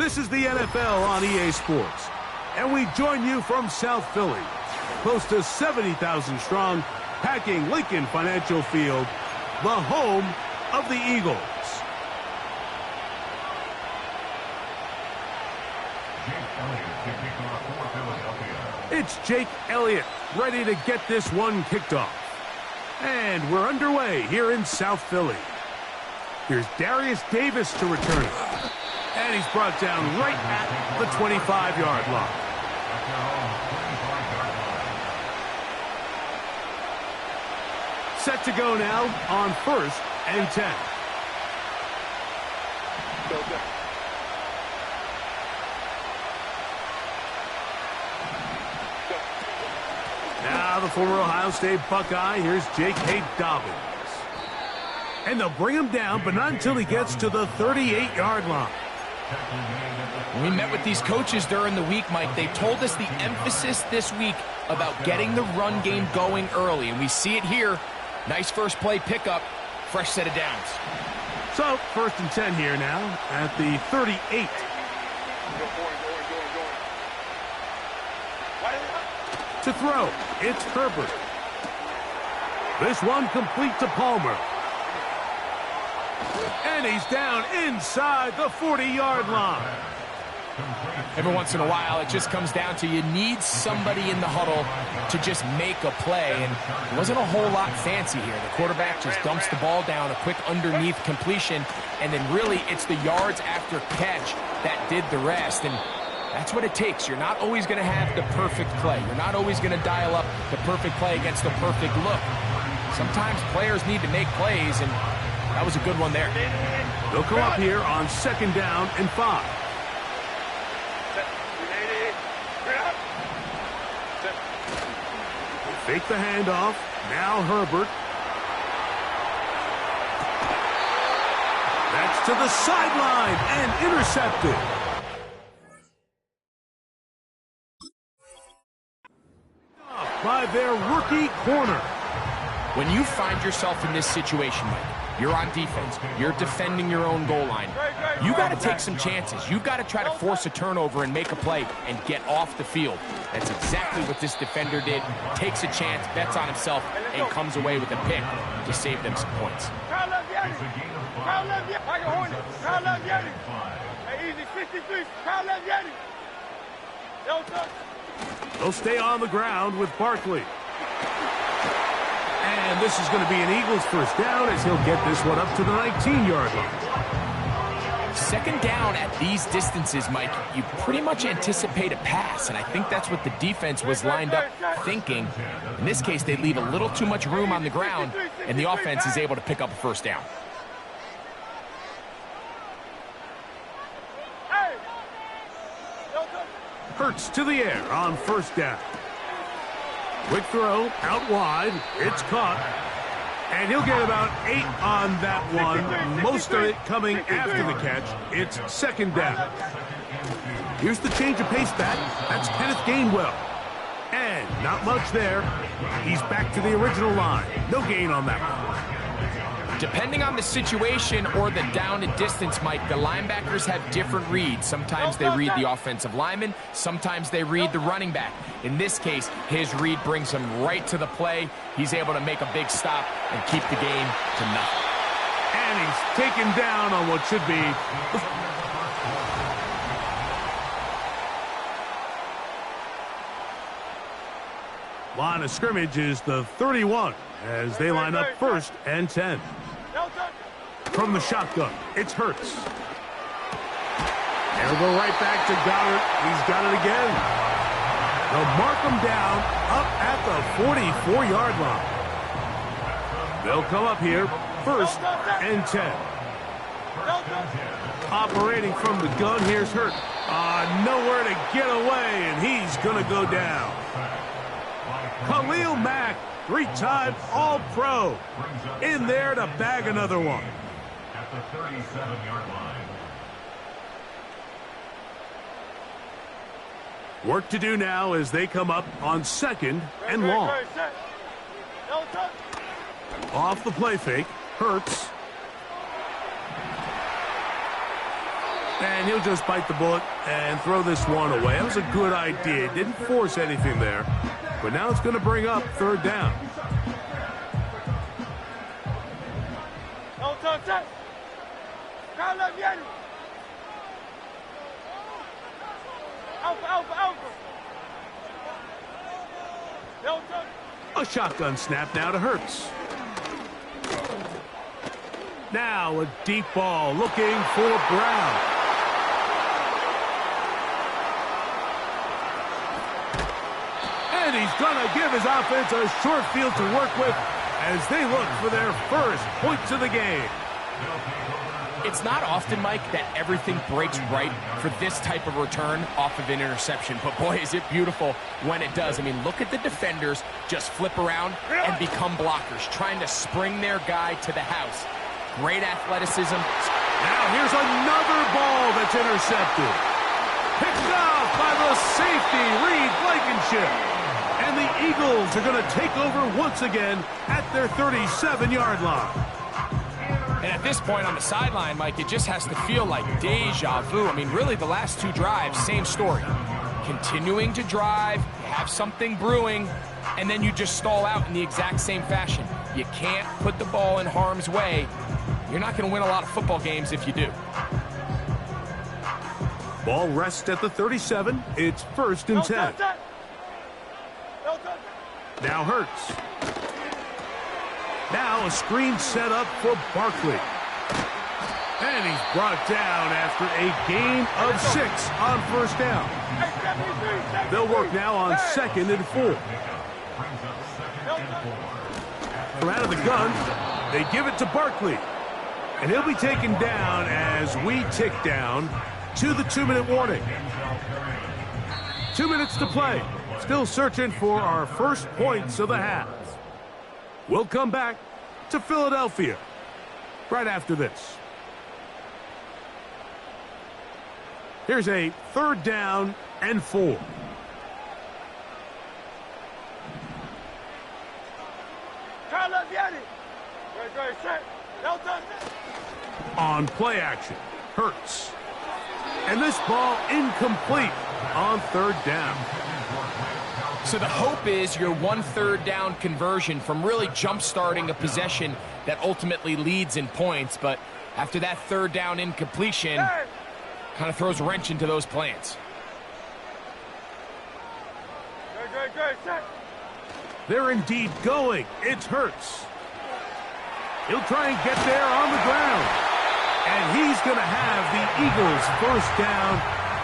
This is the NFL on EA Sports, and we join you from South Philly, close to 70,000 strong, packing Lincoln Financial Field, the home of the Eagles. It's Jake Elliott ready to get this one kicked off. And we're underway here in South Philly. Here's Darius Davis to return it. And he's brought down right at the 25-yard line. Set to go now on 1st and 10. Now the former Ohio State Buckeye, here's J.K. Dobbins. And they'll bring him down, but not until he gets to the 38-yard line. We met with these coaches during the week, Mike. They told us the emphasis this week about getting the run game going early, and we see it here. Nice first play pickup, fresh set of downs. So, 1st and 10 here now at the 38. To throw, it's Herbert. This one complete to Palmer. And he's down inside the 40-yard line. Every once in a while, it just comes down to you need somebody in the huddle to just make a play. And it wasn't a whole lot fancy here. The quarterback just dumps the ball down, a quick underneath completion, and then really it's the yards after catch that did the rest. And that's what it takes. You're not always going to have the perfect play. You're not always going to dial up the perfect play against the perfect look. Sometimes players need to make plays, and that was a good one there. They'll come up here on 2nd down and 5. Fake the handoff. Now Herbert. That's to the sideline and intercepted. By their rookie corner. When you find yourself in this situation, Mike, you're on defense, you're defending your own goal line, you got to take some chances. You've got to try to force a turnover and make a play and get off the field. That's exactly what this defender did. Takes a chance, bets on himself, and comes away with a pick to save them some points. They'll stay on the ground with Barkley. And this is going to be an Eagles first down as he'll get this one up to the 19-yard line. 2nd down at these distances, Mike, you pretty much anticipate a pass, and I think that's what the defense was lined up thinking. In this case, they leave a little too much room on the ground, and the offense is able to pick up a first down. Hurts to the air on 1st down. Quick throw, out wide, it's caught. And he'll get about 8 on that one, most of it coming after the catch. It's 2nd down. Here's the change of pace back. That's Kenneth Gainwell. And not much there. He's back to the original line. No gain on that one. Depending on the situation or the down and distance, Mike, the linebackers have different reads. Sometimes they read the offensive lineman. Sometimes they read the running back. In this case, his read brings him right to the play. He's able to make a big stop and keep the game to nothing. And he's taken down on what should be line of scrimmage is the 31 as they line up 1st and 10. From the shotgun, it's Hurts. They'll go right back to Goddard. He's got it again. They'll mark him down up at the 44-yard line. They'll come up here 1st and 10. Operating from the gun, here's Hurts. Nowhere to get away, and he's going to go down. Khalil Mack, 3-time All-Pro, in there to bag another one. At the 37-yard line. Work to do now as they come up on 2nd and long. Off the play fake, Hurts. And he'll just bite the bullet and throw this one away. That was a good idea. Didn't force anything there. But now it's going to bring up third down. A shotgun snap now to Hurts. Now a deep ball looking for Brown. And he's going to give his offense a short field to work with as they look for their first points of the game. It's not often, Mike, that everything breaks right for this type of return off of an interception. But, boy, is it beautiful when it does. I mean, look at the defenders just flip around and become blockers, trying to spring their guy to the house. Great athleticism. Now here's another ball that's intercepted. Picked off by the safety, Reed Blankenship. And the Eagles are going to take over once again at their 37-yard line. And at this point on the sideline, Mike, it just has to feel like deja vu. I mean, really, the last two drives, same story. Continuing to drive, have something brewing, and then you just stall out in the exact same fashion. You can't put the ball in harm's way. You're not going to win a lot of football games if you do. Ball rests at the 37. It's 1st and 10. Now Hurts. Now a screen set up for Barkley. And he's brought down after a gain of 6 on 1st down. They'll work now on 2nd and 4. From out of the gun, they give it to Barkley. And he'll be taken down as we tick down to the 2-minute warning. 2 minutes to play. Still searching for our first points of the half. We'll come back to Philadelphia right after this. Here's a 3rd down and 4. On play action, Hurts. And this ball incomplete on 3rd down. So the hope is your 1 3rd down conversion from really jump-starting a possession that ultimately leads in points. But after that 3rd down incompletion, kind of throws a wrench into those plans. They're indeed going. It's Hurts. He'll try and get there on the ground. And he's going to have the Eagles 1st down.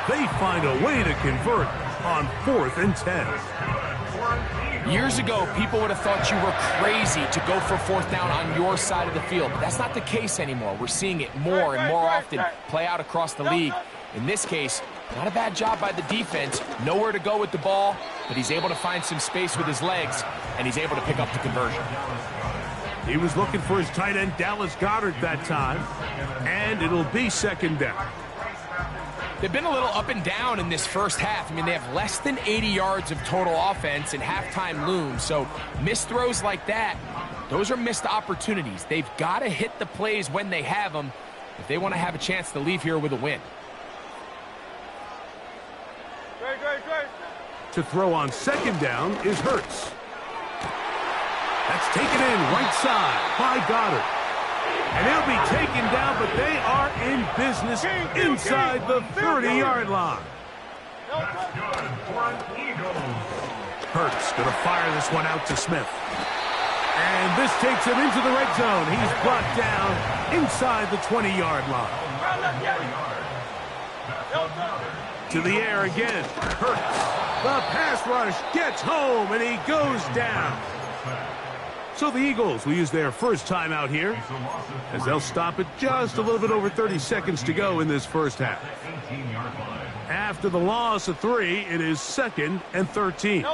They find a way to convert on 4th and 10. Years ago, people would have thought you were crazy to go for 4th down on your side of the field. But that's not the case anymore. We're seeing it more and more often play out across the league. In this case, not a bad job by the defense. Nowhere to go with the ball, but he's able to find some space with his legs, and he's able to pick up the conversion. He was looking for his tight end, Dallas Goedert, that time, and it'll be 2nd down. They've been a little up and down in this first half. I mean, they have less than 80 yards of total offense, and halftime looms. So missed throws like that, those are missed opportunities. They've got to hit the plays when they have them if they want to have a chance to leave here with a win. To throw on 2nd down is Hurts. That's taken in right side by Goddard. And he'll be taken down, but they are in business inside the 30-yard line. Hurts going to fire this one out to Smith. And this takes him into the red zone. He's brought down inside the 20-yard line. To the air again. Hurts. The pass rush gets home, and he goes down. So the Eagles will use their first timeout here as they'll stop it just a little bit over 30 seconds to go in this first half. After the loss of 3, it is 2nd and 13.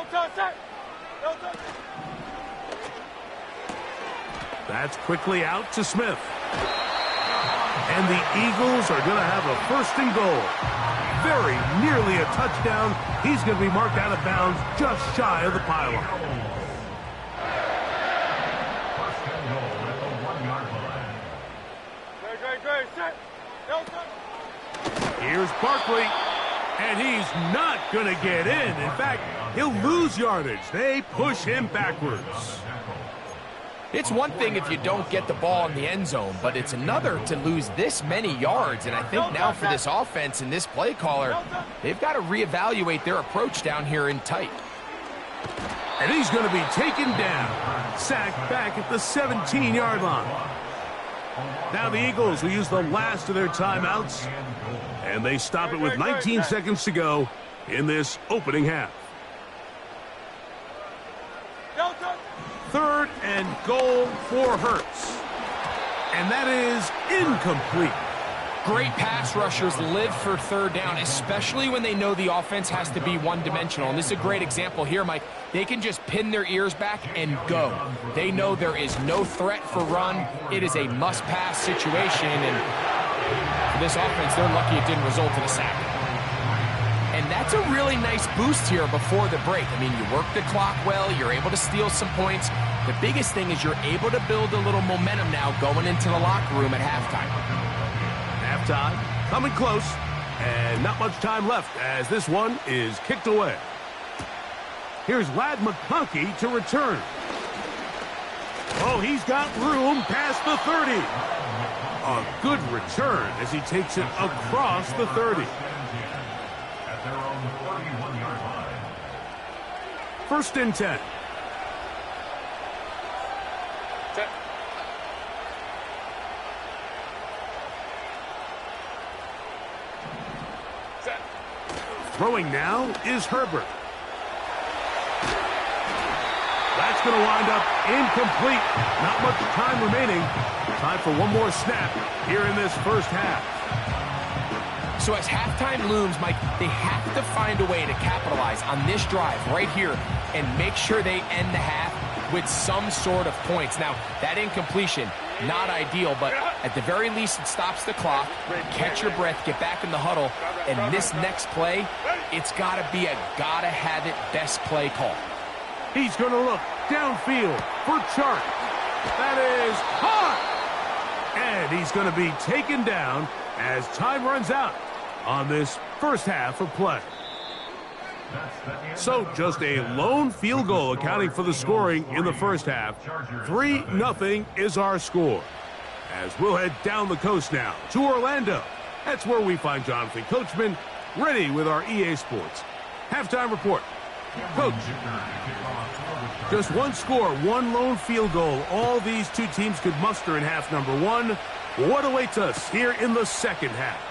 That's quickly out to Smith. And the Eagles are going to have a 1st and goal. Very nearly a touchdown. He's going to be marked out of bounds just shy of the pylon. Here's Barkley, and he's not going to get in. In fact, he'll lose yardage. They push him backwards. It's one thing if you don't get the ball in the end zone, but it's another to lose this many yards. And I think now for this offense and this play caller, they've got to reevaluate their approach down here in tight. And he's going to be taken down. Sacked back at the 17-yard line. Now the Eagles will use the last of their timeouts, and they stop it with 19 seconds to go in this opening half. 3rd and goal for Hurts. And that is incomplete. Great pass rushers live for 3rd down, especially when they know the offense has to be one-dimensional. And this is a great example here, Mike. They can just pin their ears back and go. They know there is no threat for run. It is a must-pass situation. And for this offense, they're lucky it didn't result in a sack. And that's a really nice boost here before the break. I mean, you work the clock well. You're able to steal some points. The biggest thing is you're able to build a little momentum now going into the locker room at halftime. Halftime, coming close, and not much time left as this one is kicked away. Here's Lad McConkey to return. Oh, he's got room past the 30. A good return as he takes it across the 30. 1st and 10. Throwing now is Herbert. That's going to wind up incomplete. Not much time remaining. Time for one more snap here in this first half. So as halftime looms, Mike, they have to find a way to capitalize on this drive right here and make sure they end the half with some sort of points. Now, that incompletion, not ideal, but at the very least it stops the clock. Catch your breath, get back in the huddle, and this next play, it's got to be a gotta-have-it best play call. He's going to look downfield for Chark. That is hot! And he's going to be taken down as time runs out on this first half of play. So just a lone field goal accounting for the scoring in the first half. 3-0 is our score. As we'll head down the coast now to Orlando. That's where we find Jonathan Coachman ready with our EA Sports halftime report. Coach, just one score, one lone field goal. All these two teams could muster in half number one. What awaits us here in the second half?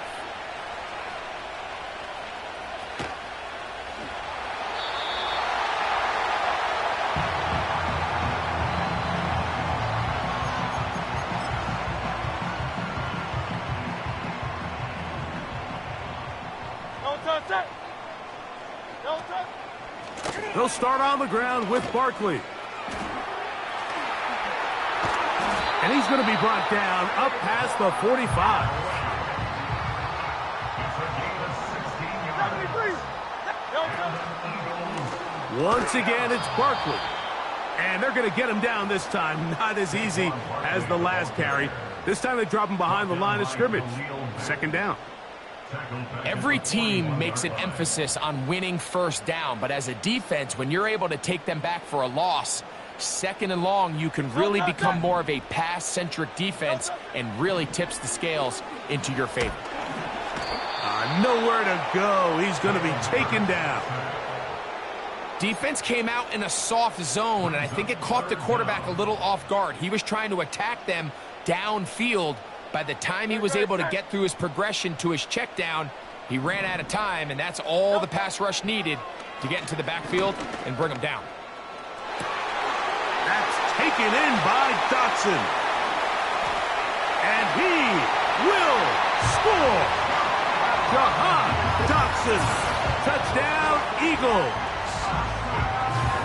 They'll start on the ground with Barkley. And he's going to be brought down up past the 45. Once again, it's Barkley. And they're going to get him down this time. Not as easy as the last carry. This time they drop him behind the line of scrimmage. 2nd down. Every team makes an emphasis on winning first down, but as a defense, when you're able to take them back for a loss, 2nd and long, you can really become more of a pass-centric defense and really tips the scales into your favor. Nowhere to go. He's going to be taken down. Defense came out in a soft zone, and I think it caught the quarterback a little off guard. He was trying to attack them downfield. By the time he was able to get through his progression to his check down, he ran out of time, and that's all the pass rush needed to get into the backfield and bring him down. That's taken in by Dotson. And he will score. Jahan Dotson. Touchdown, Eagles.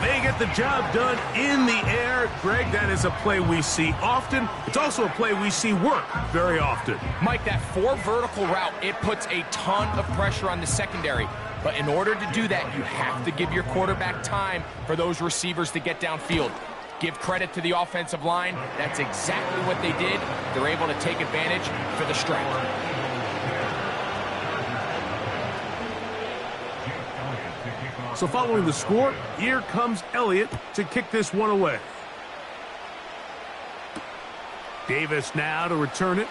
They get the job done in the air. Greg, that is a play we see often. It's also a play we see work very often. Mike, that 4 vertical route, it puts a ton of pressure on the secondary. But in order to do that, you have to give your quarterback time for those receivers to get downfield. Give credit to the offensive line. That's exactly what they did. They're able to take advantage for the strike. So following the score, here comes Elliott to kick this one away. Davis now to return it.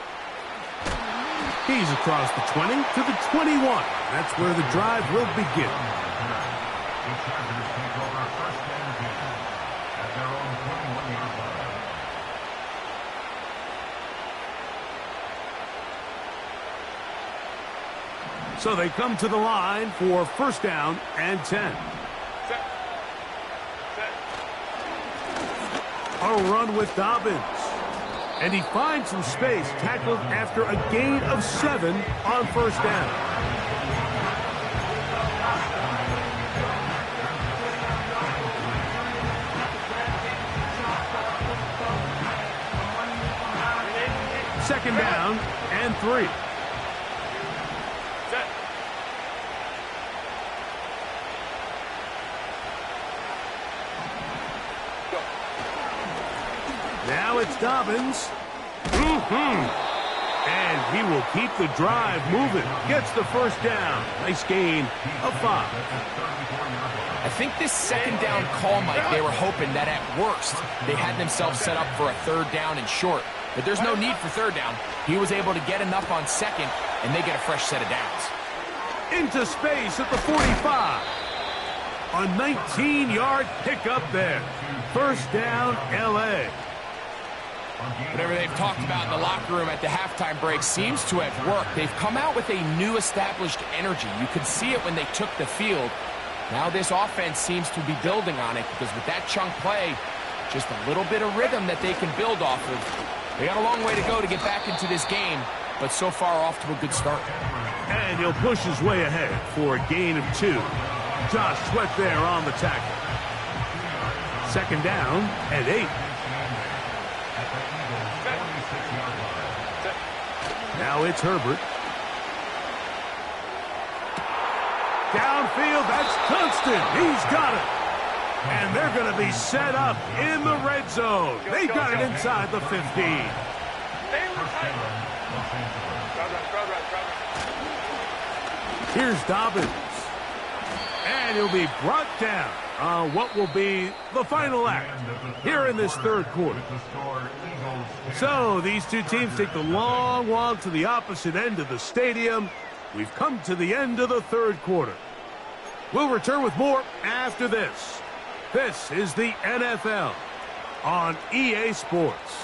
He's across the 20 to the 21. That's where the drive will begin. So they come to the line for first down and 10. A run with Dobbins. And he finds some space, tackled after a gain of 7 on first down. Second down and 3. Now it's Dobbins. And he will keep the drive moving. Gets the first down. Nice gain of 5. I think this second down call, Mike, they were hoping that at worst they had themselves set up for a third down and short. But there's no need for third down. He was able to get enough on second, and they get a fresh set of downs. Into space at the 45. A 19-yard pickup there. First down, L.A. Whatever they've talked about in the locker room at the halftime break seems to have worked. They've come out with a new established energy. You could see it when they took the field. Now this offense seems to be building on it because with that chunk play, just a little bit of rhythm that they can build off of. They got a long way to go to get back into this game, but so far off to a good start. And he'll push his way ahead for a gain of 2. Josh Sweat there on the tackle. Second down and 8. Now it's Herbert. Downfield, that's Dunston. He's got it. And they're going to be set up in the red zone. They've got it inside the 15. Here's Dobbins. And he'll be brought down on what will be the final act here in this third quarter. So these two teams take the long walk to the opposite end of the stadium. We've come to the end of the third quarter. We'll return with more after this. This is the NFL on EA Sports.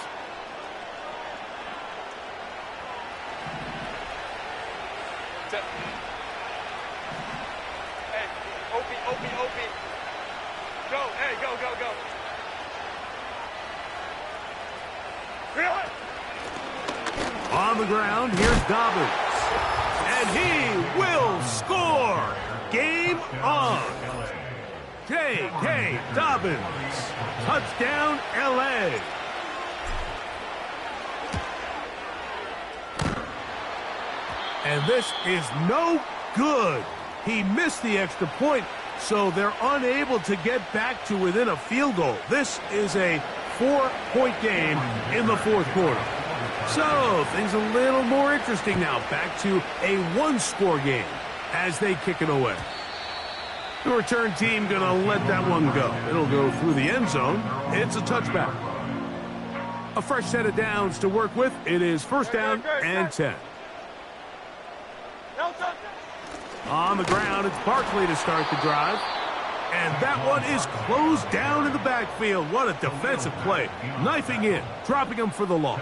On the ground, here's Dobbins. And he will score. Game on. J.K. Dobbins. Touchdown, L.A. And this is no good. He missed the extra point, so they're unable to get back to within a field goal. This is a 4-point game in the fourth quarter. So things a little more interesting now. Back to a 1-score game as they kick it away. The return team going to let that one go. It'll go through the end zone. It's a touchback. A fresh set of downs to work with. It is first down and 10. On the ground, it's Barkley to start the drive. And that one is closed down in the backfield. What a defensive play. Knifing in, dropping him for the loss.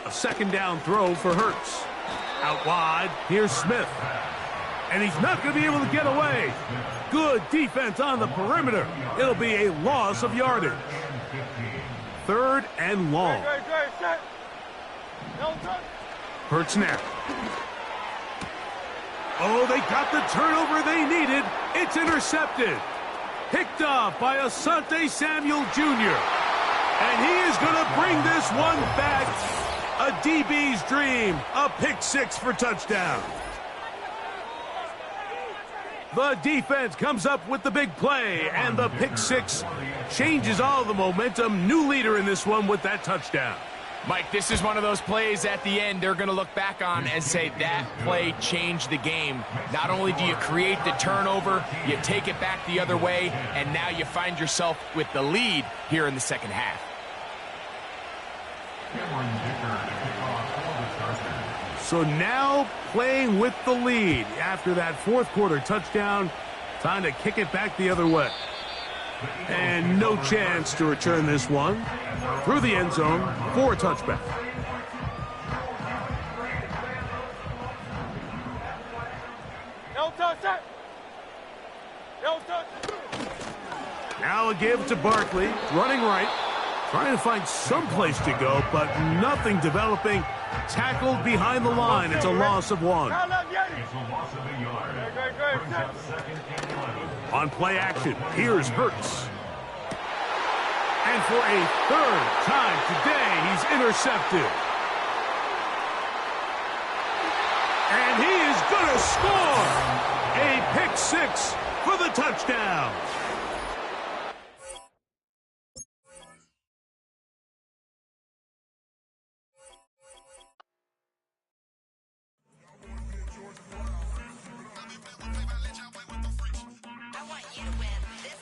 A second down throw for Hurts. Out wide, here's Smith. And he's not going to be able to get away. Good defense on the perimeter. It'll be a loss of yardage. Third and long. Hurts now. Oh, they got the turnover they needed. It's intercepted. Picked off by Asante Samuel Jr. And he is going to bring this one back. A DB's dream. A pick six for touchdown. The defense comes up with the big play, and the pick six changes all the momentum. New leader in this one with that touchdown. Mike, this is one of those plays at the end they're going to look back on and say that play changed the game. Not only do you create the turnover, you take it back the other way, and now you find yourself with the lead here in the second half. So now playing with the lead after that fourth quarter touchdown, time to kick it back the other way. And no chance to return this one through the end zone for a touchback. Now a give to Barkley, running right, trying to find some place to go, but nothing developing. Tackled behind the line. It's a loss of 1. On play action, here's Hurts. And for a third time today, he's intercepted. And he is going to score! A pick 6 for the touchdown. I want you to win. This.